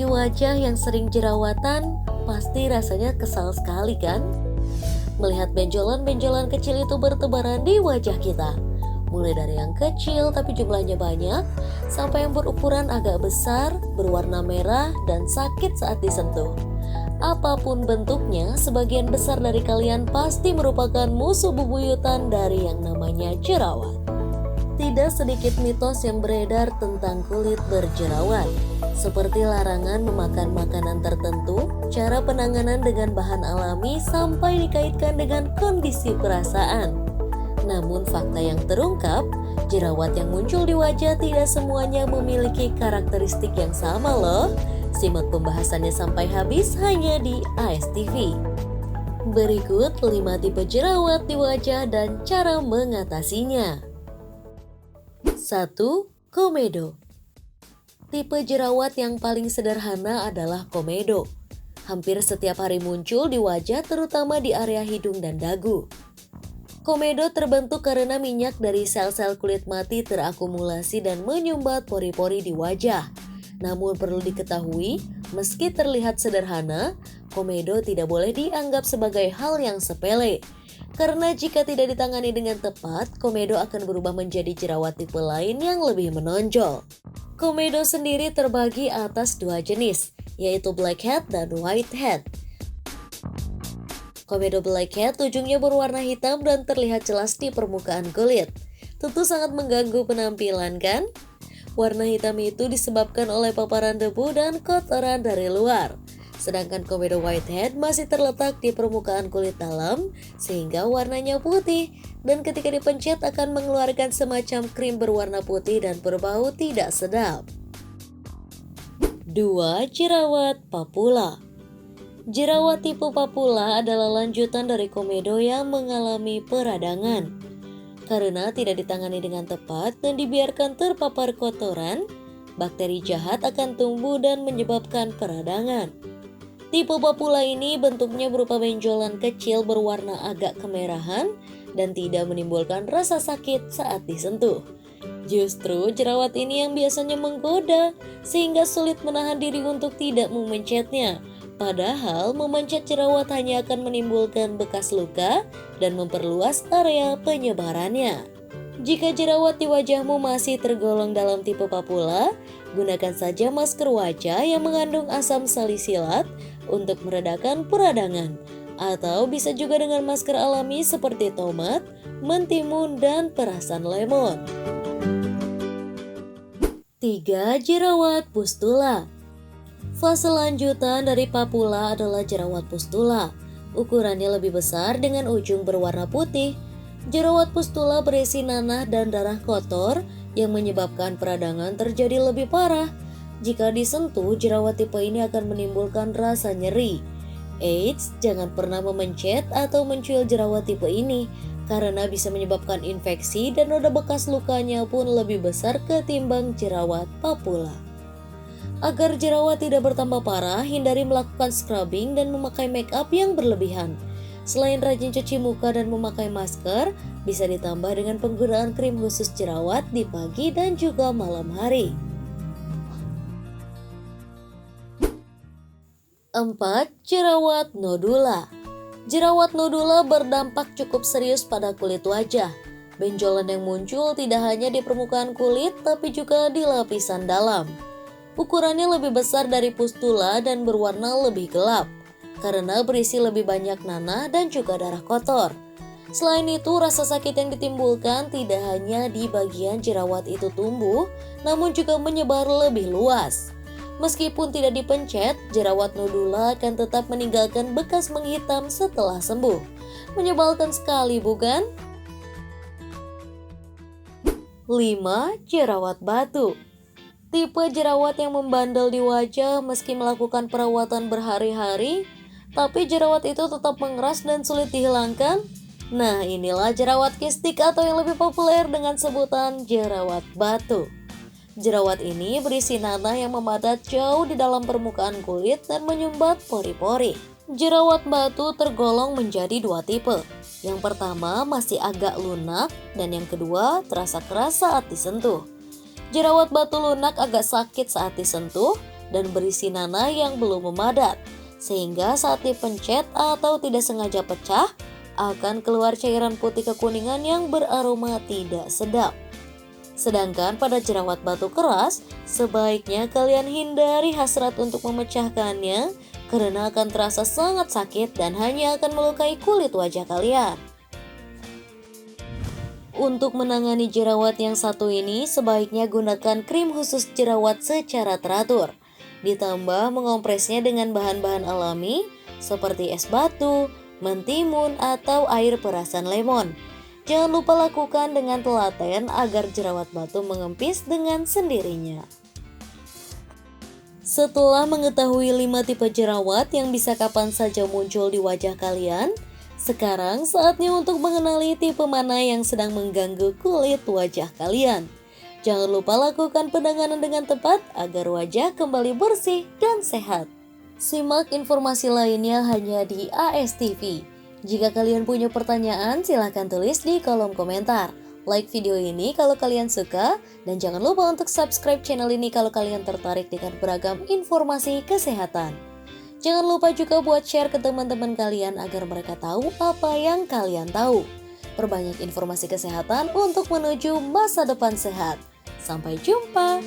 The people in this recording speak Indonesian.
memiliki wajah yang sering jerawatan, pasti rasanya kesal sekali kan? Melihat benjolan-benjolan kecil itu bertebaran di wajah kita. Mulai dari yang kecil tapi jumlahnya banyak, sampai yang berukuran agak besar, berwarna merah, dan sakit saat disentuh. Apapun bentuknya, sebagian besar dari kalian pasti merupakan musuh bebuyutan dari yang namanya jerawat. Tidak sedikit mitos yang beredar tentang kulit berjerawat, seperti larangan memakan makanan tertentu, cara penanganan dengan bahan alami, sampai dikaitkan dengan kondisi perasaan. Namun fakta yang terungkap, jerawat yang muncul di wajah tidak semuanya memiliki karakteristik yang sama loh. Simak pembahasannya sampai habis hanya di ASTV. Berikut 5 tipe jerawat di wajah dan cara mengatasinya. 1. Komedo. Tipe jerawat yang paling sederhana adalah komedo. Hampir setiap hari muncul di wajah, terutama di area hidung dan dagu. Komedo terbentuk karena minyak dari sel-sel kulit mati terakumulasi dan menyumbat pori-pori di wajah. Namun perlu diketahui, meski terlihat sederhana, komedo tidak boleh dianggap sebagai hal yang sepele. Karena jika tidak ditangani dengan tepat, komedo akan berubah menjadi jerawat tipe lain yang lebih menonjol. Komedo sendiri terbagi atas 2 jenis, yaitu blackhead dan whitehead. Komedo blackhead ujungnya berwarna hitam dan terlihat jelas di permukaan kulit. Tentu sangat mengganggu penampilan kan? Warna hitam itu disebabkan oleh paparan debu dan kotoran dari luar. Sedangkan komedo whitehead masih terletak di permukaan kulit dalam sehingga warnanya putih dan ketika dipencet akan mengeluarkan semacam krim berwarna putih dan berbau tidak sedap. 2. Jerawat papula. Jerawat tipe papula adalah lanjutan dari komedo yang mengalami peradangan. Karena tidak ditangani dengan tepat dan dibiarkan terpapar kotoran, bakteri jahat akan tumbuh dan menyebabkan peradangan. Tipe papula ini bentuknya berupa benjolan kecil berwarna agak kemerahan dan tidak menimbulkan rasa sakit saat disentuh. Justru jerawat ini yang biasanya menggoda sehingga sulit menahan diri untuk tidak memencetnya. Padahal memencet jerawat hanya akan menimbulkan bekas luka dan memperluas area penyebarannya. Jika jerawat di wajahmu masih tergolong dalam tipe papula, gunakan saja masker wajah yang mengandung asam salisilat untuk meredakan peradangan. Atau bisa juga dengan masker alami seperti tomat, mentimun, dan perasan lemon. 3. Jerawat pustula. Fase lanjutan dari papula adalah jerawat pustula. Ukurannya lebih besar dengan ujung berwarna putih. Jerawat pustula berisi nanah dan darah kotor yang menyebabkan peradangan terjadi lebih parah. Jika disentuh, jerawat tipe ini akan menimbulkan rasa nyeri. Eits, jangan pernah memencet atau mencuil jerawat tipe ini karena bisa menyebabkan infeksi dan noda bekas lukanya pun lebih besar ketimbang jerawat papula. Agar jerawat tidak bertambah parah, hindari melakukan scrubbing dan memakai make up yang berlebihan. Selain rajin cuci muka dan memakai masker, bisa ditambah dengan penggunaan krim khusus jerawat di pagi dan juga malam hari. 4. Jerawat nodula. Jerawat nodula berdampak cukup serius pada kulit wajah. Benjolan yang muncul tidak hanya di permukaan kulit, tapi juga di lapisan dalam. Ukurannya lebih besar dari pustula dan berwarna lebih gelap, karena berisi lebih banyak nanah dan juga darah kotor. Selain itu, rasa sakit yang ditimbulkan tidak hanya di bagian jerawat itu tumbuh, namun juga menyebar lebih luas. Meskipun tidak dipencet, jerawat nodula akan tetap meninggalkan bekas menghitam setelah sembuh. Menyebalkan sekali, bukan? 5. Jerawat batu. Tipe jerawat yang membandel di wajah meski melakukan perawatan berhari-hari, tapi jerawat itu tetap mengeras dan sulit dihilangkan. Nah, inilah jerawat kistik atau yang lebih populer dengan sebutan jerawat batu. Jerawat ini berisi nanah yang memadat jauh di dalam permukaan kulit dan menyumbat pori-pori. Jerawat batu tergolong menjadi 2 tipe. Yang pertama masih agak lunak dan yang kedua terasa keras saat disentuh. Jerawat batu lunak agak sakit saat disentuh, dan berisi nanah yang belum memadat. Sehingga saat dipencet atau tidak sengaja pecah, akan keluar cairan putih kekuningan yang beraroma tidak sedap. Sedangkan pada jerawat batu keras, sebaiknya kalian hindari hasrat untuk memecahkannya karena akan terasa sangat sakit dan hanya akan melukai kulit wajah kalian. Untuk menangani jerawat yang satu ini, sebaiknya gunakan krim khusus jerawat secara teratur. Ditambah mengompresnya dengan bahan-bahan alami seperti es batu, mentimun, atau air perasan lemon. Jangan lupa lakukan dengan telaten agar jerawat batu mengempis dengan sendirinya. Setelah mengetahui 5 tipe jerawat yang bisa kapan saja muncul di wajah kalian, sekarang saatnya untuk mengenali tipe mana yang sedang mengganggu kulit wajah kalian. Jangan lupa lakukan penanganan dengan tepat agar wajah kembali bersih dan sehat. Simak informasi lainnya hanya di ASTV. Jika kalian punya pertanyaan, silahkan tulis di kolom komentar. Like video ini kalau kalian suka, dan jangan lupa untuk subscribe channel ini kalau kalian tertarik dengan beragam informasi kesehatan. Jangan lupa juga buat share ke teman-teman kalian agar mereka tahu apa yang kalian tahu. Perbanyak informasi kesehatan untuk menuju masa depan sehat. Sampai jumpa!